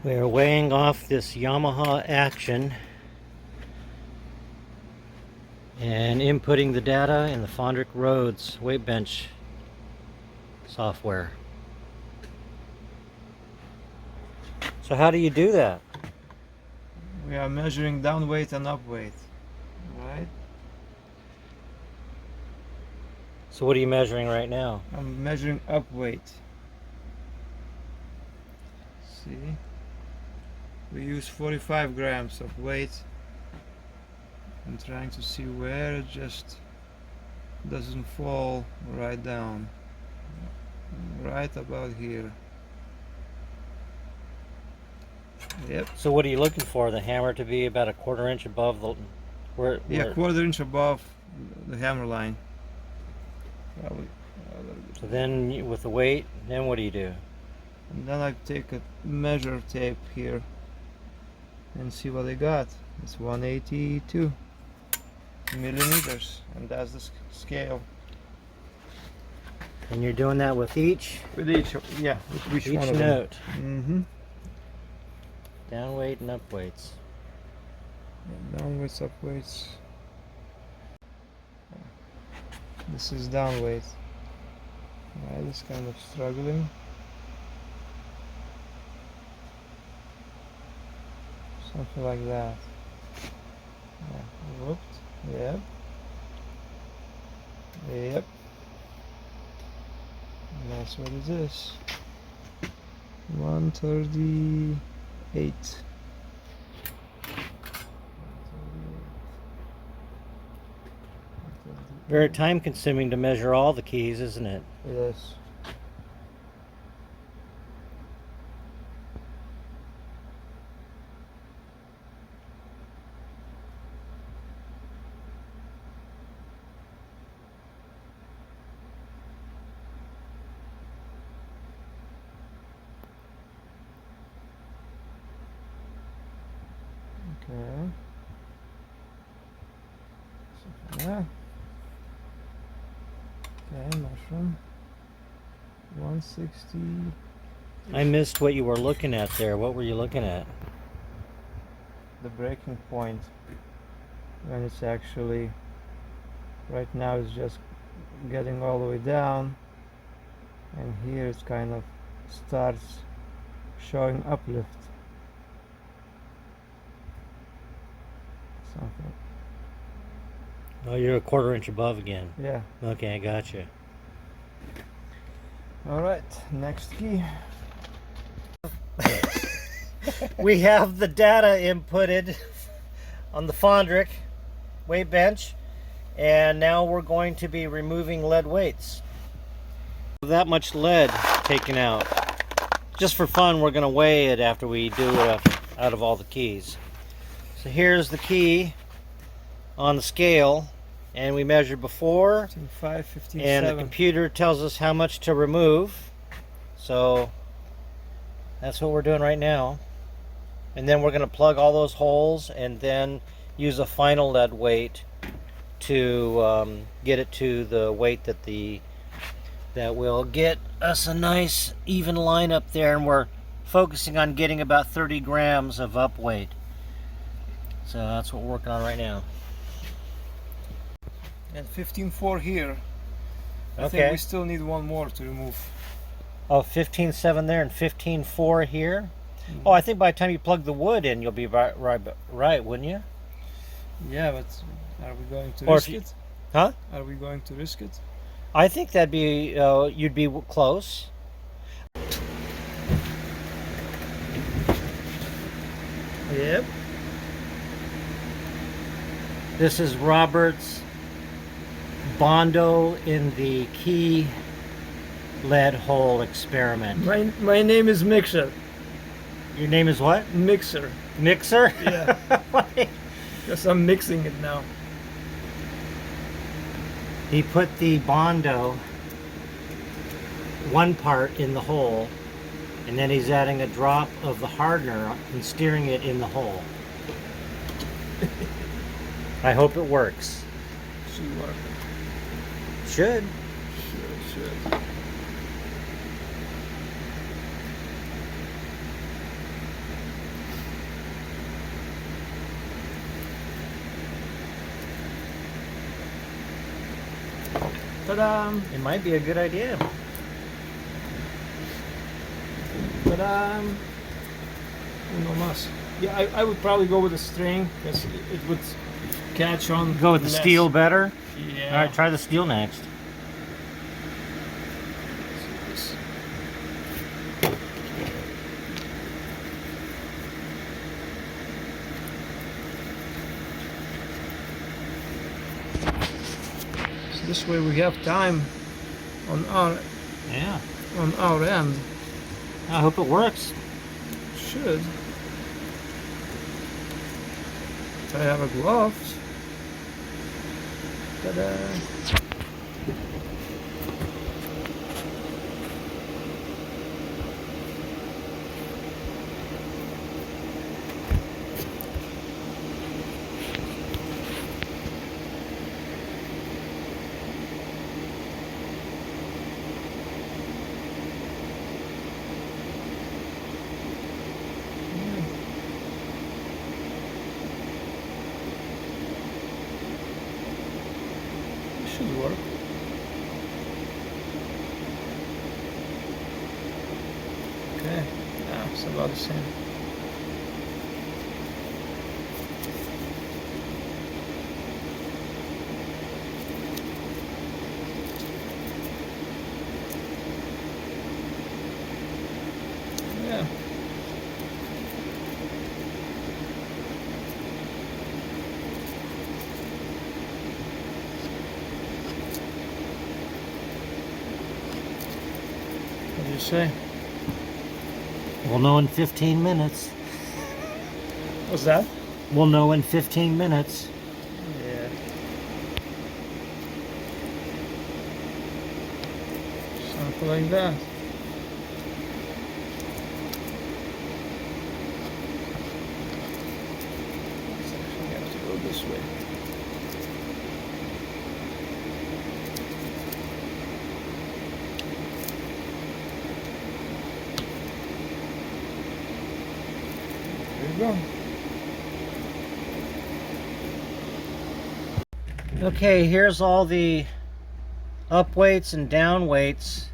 We are weighing off this Yamaha Action and inputting the data in the Fandrich Rhodes weight bench software. So how do you do that? We are measuring down weight and up weight, right? So what are you measuring right now? I'm measuring up weight. See? We use 45 grams of weight. I'm trying to see where it just doesn't fall right down. Right about here. Yep. So what are you looking for? The hammer to be about a 1/4 inch above the Yeah, 1/4 inch above the hammer line. Probably a little bit. So then with the weight, then what do you do? And then I take a measure tape here and see what I got. It's 182 millimeters, and that's the scale. And you're doing that with each? With each, yeah, with each one of them. note. Mm-hmm. Down weight and up weights. Down weights, up weights. This is down weight. Right, it's kind of struggling. Something like that. Yeah, whooped. Yep. Yep. And that's what it is. 138. Very time consuming to measure all the keys, isn't it? Yes. Okay. So, yeah. Okay, mushroom. 160. I missed what you were looking at there. What were you looking at? The breaking point. When it's actually, right now it's just getting all the way down. And here it's kind of starts showing uplift. Something. Oh, you're a 1/4 inch above again. Yeah. Okay, I got you. All right, next key. We have the data inputted on the Fandrich weight bench, and now we're going to be removing lead weights. That much lead taken out. Just for fun, we're going to weigh it after we do it out of all the keys. So here's the key on the scale, and we measured before, 5, 15, and 7. the computer tells us how much to remove. So that's what we're doing right now. And then we're going to plug all those holes and then use a final lead weight to get it to the weight that will get us a nice even line up there, and we're focusing on getting about 30 grams of up weight. So that's what we're working on right now. And 15.4 here. I Okay. think we still need one more to remove. Oh, 15.7 there and 15.4 here. Oh, I think by the time you plug the wood in, you'll be right, wouldn't you? Yeah, but are we going to Or risk if you- it? Huh? Are we going to risk it? I think that'd be, you'd be close. Yep. This is Robert's Bondo in the key lead hole experiment. My name is Mixer. Your name is what? Mixer. Mixer? Yeah. Because I'm mixing it now. He put the Bondo, one part in the hole, and then he's adding a drop of the hardener and steering it in the hole. I hope it works. Should work. Should. Should. Ta-da! It might be a good idea. Ta-da! Uno más. Yeah, I would probably go with a string because it would catch on. Go with the less. steel better? Yeah. Alright, try the steel next. So this way we have time on our end. I hope it works. Should. I have a glove. Ta-da! Should work. Okay, yeah, it's about the same. Yeah. What do you say? We'll know in 15 minutes. What's that? We'll know in 15 minutes. Yeah. Something like that. Let's actually have to go this way. There you go. Okay, here's all the up weights and down weights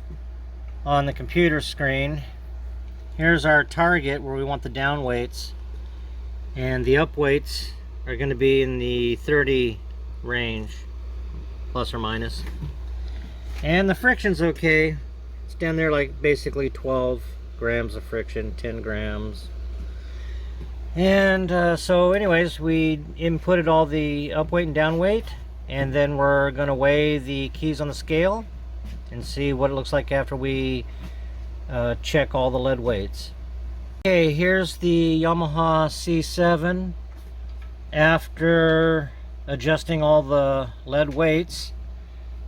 on the computer screen. Here's our target where we want the down weights, and the up weights are going to be in the 30 range, plus or minus. And the friction's okay. It's down there like basically 12 grams of friction, 10 grams. And so anyways, we inputted all the up weight and down weight, and then we're going to weigh the keys on the scale and see what it looks like after we check all the lead weights. Okay, here's the Yamaha C7 after adjusting all the lead weights,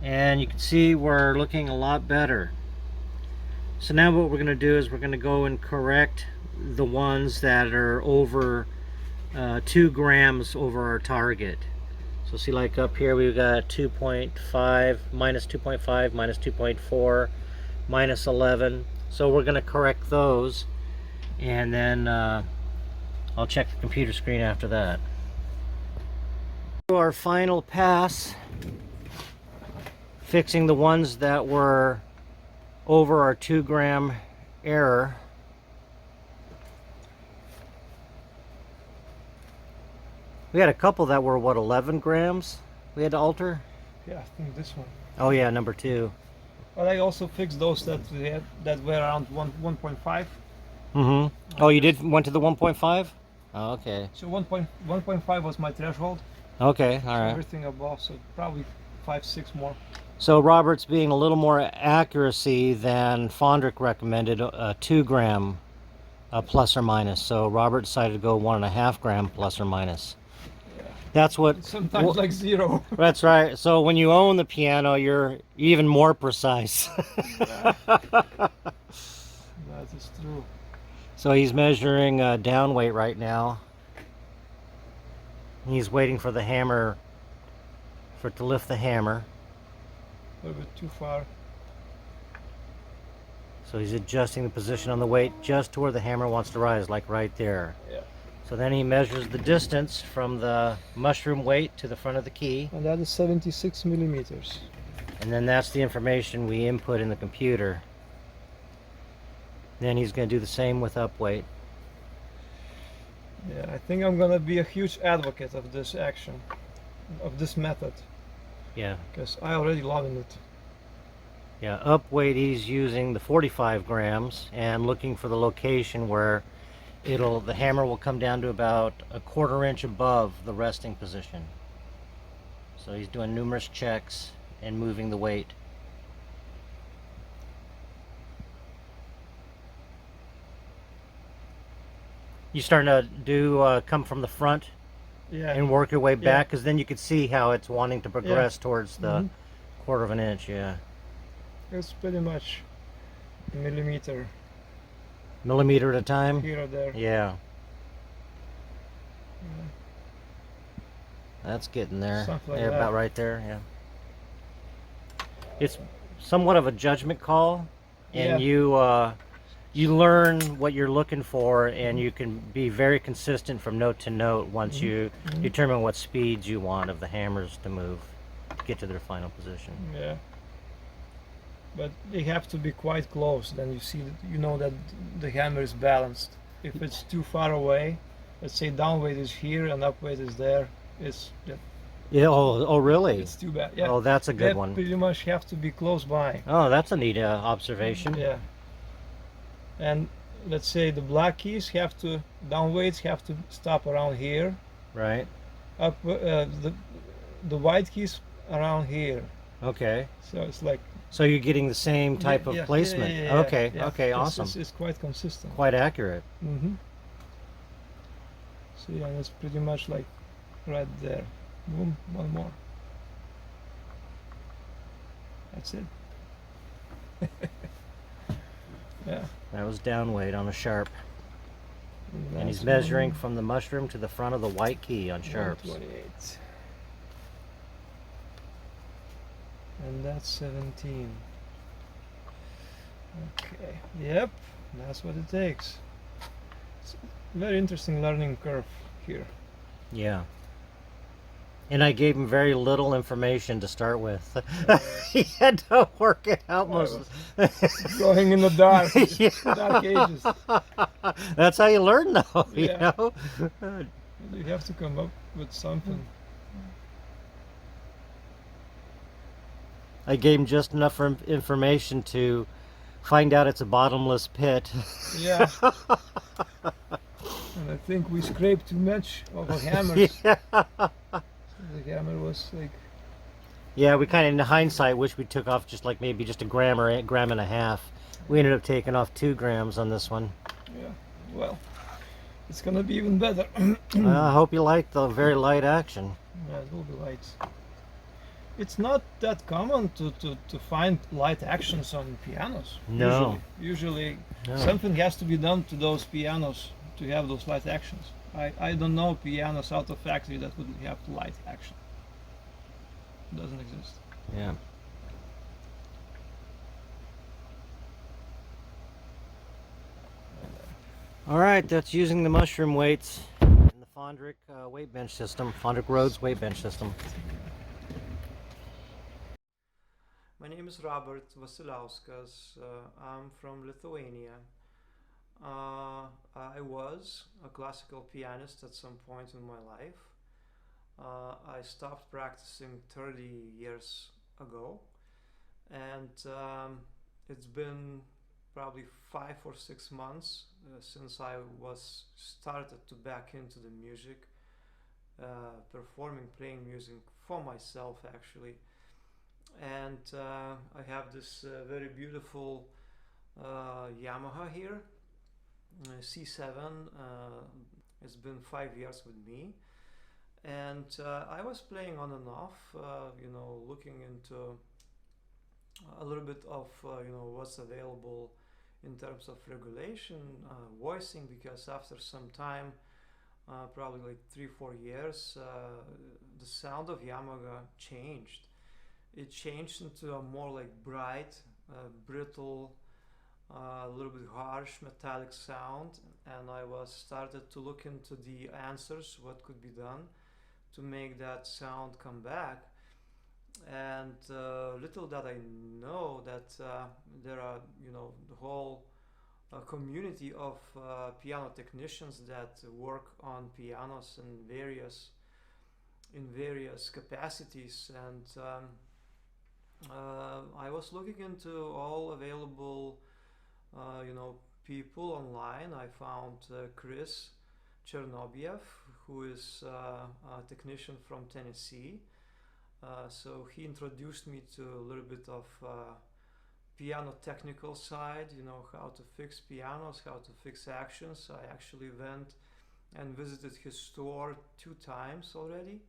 and you can see we're looking a lot better. So now what we're going to do is we're going to go and correct the ones that are over 2 grams over our target. So see, like up here we've got 2.5, minus 2.5, minus 2.4, minus 11. So we're going to correct those, and then I'll check the computer screen after that. Our final pass, fixing the ones that were over our 2 gram error. We had a couple that were, what, 11 grams we had to alter? Yeah, I think this one. Oh yeah, number 2. But I also fixed those that we had that were around 1.5. Mm-hmm. Oh, you went to the 1.5? Oh, okay. So 1.5 was my threshold. Okay, all So right. everything above, so probably 5-6 more. So Robert's being a little more accuracy than Fandrich recommended, 2 gram plus or minus. So Robert decided to go 1.5 gram plus or minus. That's what. Sometimes like 0. That's right. So when you own the piano, you're even more precise. That is true. So he's measuring down weight right now. He's waiting for the hammer, for it to lift the hammer. A little bit too far. So he's adjusting the position on the weight just to where the hammer wants to rise, like right there. Yeah. So then he measures the distance from the mushroom weight to the front of the key. And that is 76 millimeters. And then that's the information we input in the computer. Then he's going to do the same with up weight. Yeah, I think I'm gonna be a huge advocate of this action, of this method, Yeah. because I already loving it. Yeah, up weight he's using the 45 grams and looking for the location where the hammer will come down to about a 1/4 inch above the resting position. So he's doing numerous checks and moving the weight. You starting to do come from the front Yeah. and work your way Yeah. back, because then you can see how it's wanting to progress towards the 1/4 of an inch. Yeah, It's pretty much a millimeter millimeter at a time. here or there. Yeah, that's getting there. Something like Yeah, that. about right there. Yeah, it's somewhat of a judgment call, and you learn what you're looking for, and you can be very consistent from note to note once you determine what speeds you want of the hammers to move to get to their final position. Yeah. But they have to be quite close. Then you see that you know that the hammer is balanced. If it's too far away, let's say down weight is here and up weight is there, it's Yeah. Oh, really? it's too bad. Yeah. Oh, that's a good They one. pretty much have to be close by. Oh, that's a neat observation. Yeah. And let's say the black keys have to down weights have to stop around here. Right. Up the white keys around here. Okay. So it's like So you're getting the same type of placement. Okay. yeah. Okay. It's- Awesome. It's quite consistent. Quite accurate. Mm-hmm. So yeah, that's pretty much like right there. Boom, one more. That's it. Yeah. That was down weight on a sharp, and he's that's measuring from the mushroom to the front of the white key on sharps. 128. And that's 17. Okay. Yep. That's what it takes. It's a very interesting learning curve here. Yeah. And I gave him very little information to start with. He had to work it out most. Going in the dark, Yeah. dark ages. That's how you learn, though. You Yeah. know. You have to come up with something. I gave him just enough information to find out it's a bottomless pit. Yeah. And I think we scraped too much of a hammer. Yeah. The hammer was like, Yeah, we kind of, in hindsight, wish we took off just like maybe just a gram or a gram and a half. We ended up taking off 2 grams on this one. yeah, well, it's gonna be even better. I hope you like the very light action. Yeah, it will be light. It's not that common to find light actions on pianos. No. Usually No. something has to be done to those pianos to have those light actions. I don't know pianos out of factory that would have light action. It doesn't exist. Yeah. All right, that's using the mushroom weights in the Fandrich weight bench system, Fandrich Rhodes weight bench system. My name is Robert Vasilauskas. I'm from Lithuania. I was a classical pianist at some point in my life. I stopped practicing 30 years ago, and it's been probably 5 or 6 months since I was started to back into the music, performing, playing music for myself actually. And I have this very beautiful Yamaha here, C7. It's been 5 years with me, and I was playing on and off, looking into a little bit of what's available in terms of regulation, voicing, because after some time, probably like 3-4 years, the sound of Yamaha changed. It changed into a more like bright, brittle, a little bit harsh metallic sound, and I was started to look into the answers, what could be done to make that sound come back. And and little that I know that there are, you know, the whole community of piano technicians that work on pianos in various capacities, and I was looking into all available you know, people online. I found Chris Chernobyev, who is a technician from Tennessee. So he introduced me to a little bit of piano technical side, you know, how to fix pianos, how to fix actions. I actually went and visited his store 2 times already.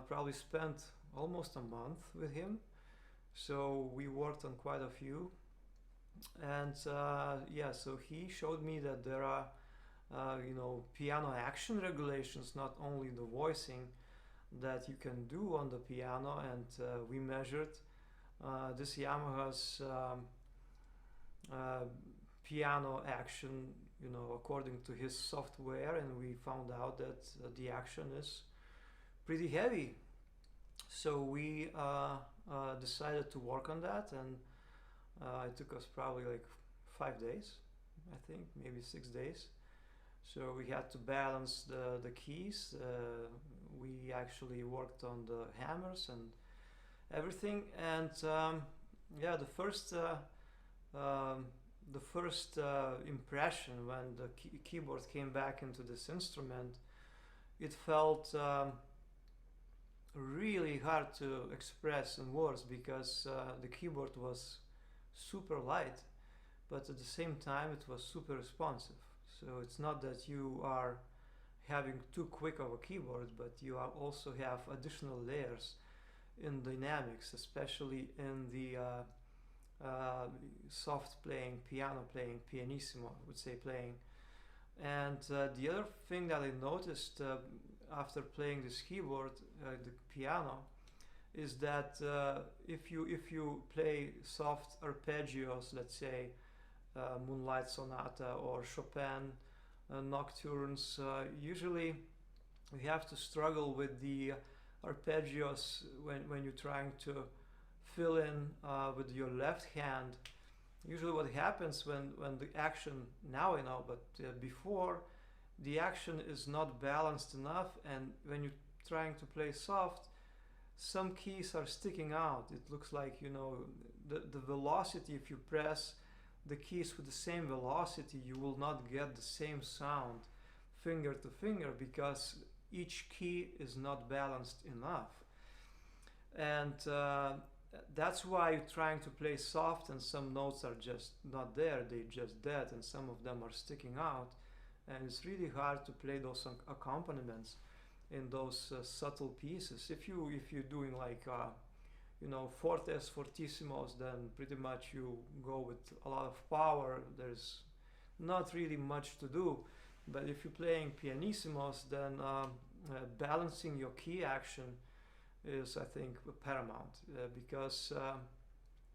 Probably spent almost a month with him. So we worked on quite a few. And yeah, so he showed me that there are, you know, piano action regulations, not only the voicing that you can do on the piano. And we measured this Yamaha's piano action, you know, according to his software, and we found out that the action is pretty heavy. So we decided to work on that, and it took us probably like 5 days, I think, maybe 6 days. So we had to balance the keys. We actually worked on the hammers and everything. And yeah, the first impression when the keyboard came back into this instrument, it felt really hard to express in words, because the keyboard was super light, but at the same time it was super responsive. So it's not that you are having too quick of a keyboard, but you are also have additional layers in dynamics, especially in the soft playing, piano playing, pianissimo, I would say, playing. And the other thing that I noticed after playing this keyboard, the piano, is that if you play soft arpeggios, let's say Moonlight Sonata or Chopin nocturnes, usually we have to struggle with the arpeggios when you're trying to fill in with your left hand. Usually what happens when the action, now I know, but before, the action is not balanced enough, and when you're trying to play soft, some keys are sticking out. It looks like, you know, the velocity, if you press the keys with the same velocity, you will not get the same sound finger to finger, because each key is not balanced enough. And that's why you're trying to play soft and some notes are just not there, they're just dead, and some of them are sticking out, and it's really hard to play those accompaniments in those subtle pieces. If you're doing like you know, fortes, fortissimos, then pretty much you go with a lot of power. There's not really much to do. But if you're playing pianissimos, then balancing your key action is, I think, paramount, because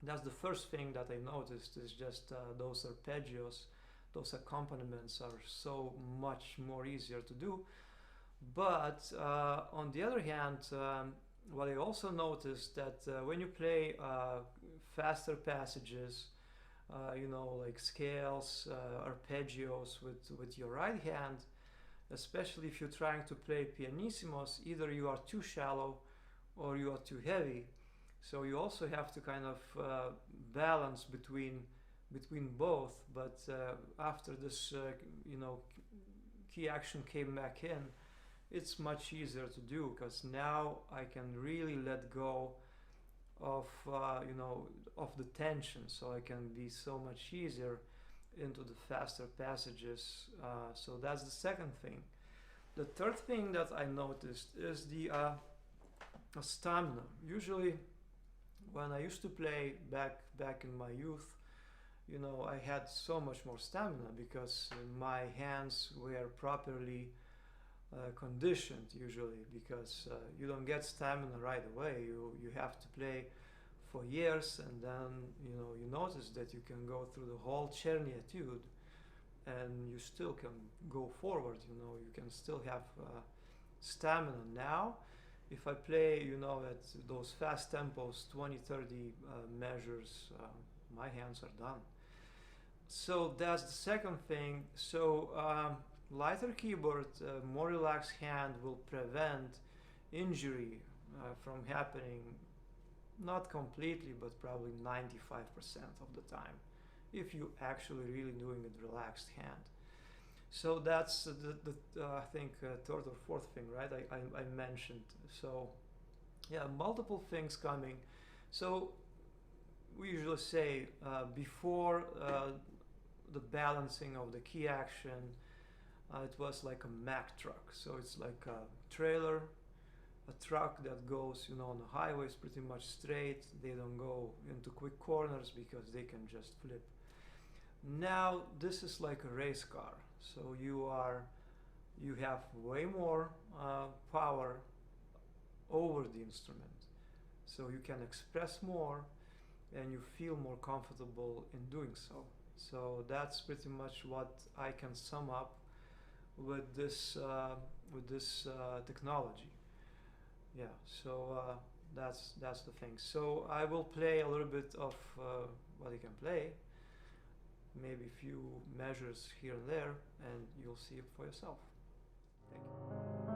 that's the first thing that I noticed, is just those arpeggios, those accompaniments are so much more easier to do. But on the other hand, what I also noticed, that when you play faster passages, you know, like scales, arpeggios with your right hand, especially if you're trying to play pianissimos, either you are too shallow or you are too heavy. So you also have to kind of balance between both. But after this, you know, key action came back in, it's much easier to do, because now I can really let go of you know, of the tension, so I can be so much easier into the faster passages. So that's the second thing. The third thing that I noticed is the stamina. Usually when I used to play back in my youth, you know, I had so much more stamina because my hands were properly conditioned, usually, because you don't get stamina right away. You have to play for years, and then, you know, you notice that you can go through the whole Czerny etude and you still can go forward. You know, you can still have stamina. Now if I play, you know, at those fast tempos, 20, 30 measures, my hands are done. So that's the second thing. So lighter keyboard, more relaxed hand will prevent injury from happening, not completely, but probably 95% of the time, if you actually really doing a relaxed hand. So that's I think third or fourth thing, right? I mentioned. So yeah, multiple things coming. So we usually say before the balancing of the key action, it was like a Mack truck. So it's like a trailer, a truck that goes, you know, on the highways pretty much straight. They don't go into quick corners because they can just flip. Now this is like a race car. So you have way more power over the instrument. So you can express more and you feel more comfortable in doing so. So that's pretty much what I can sum up with this technology. Yeah, so that's the thing. So I will play a little bit of what you can play, maybe a few measures here and there, and you'll see it for yourself. Thank you.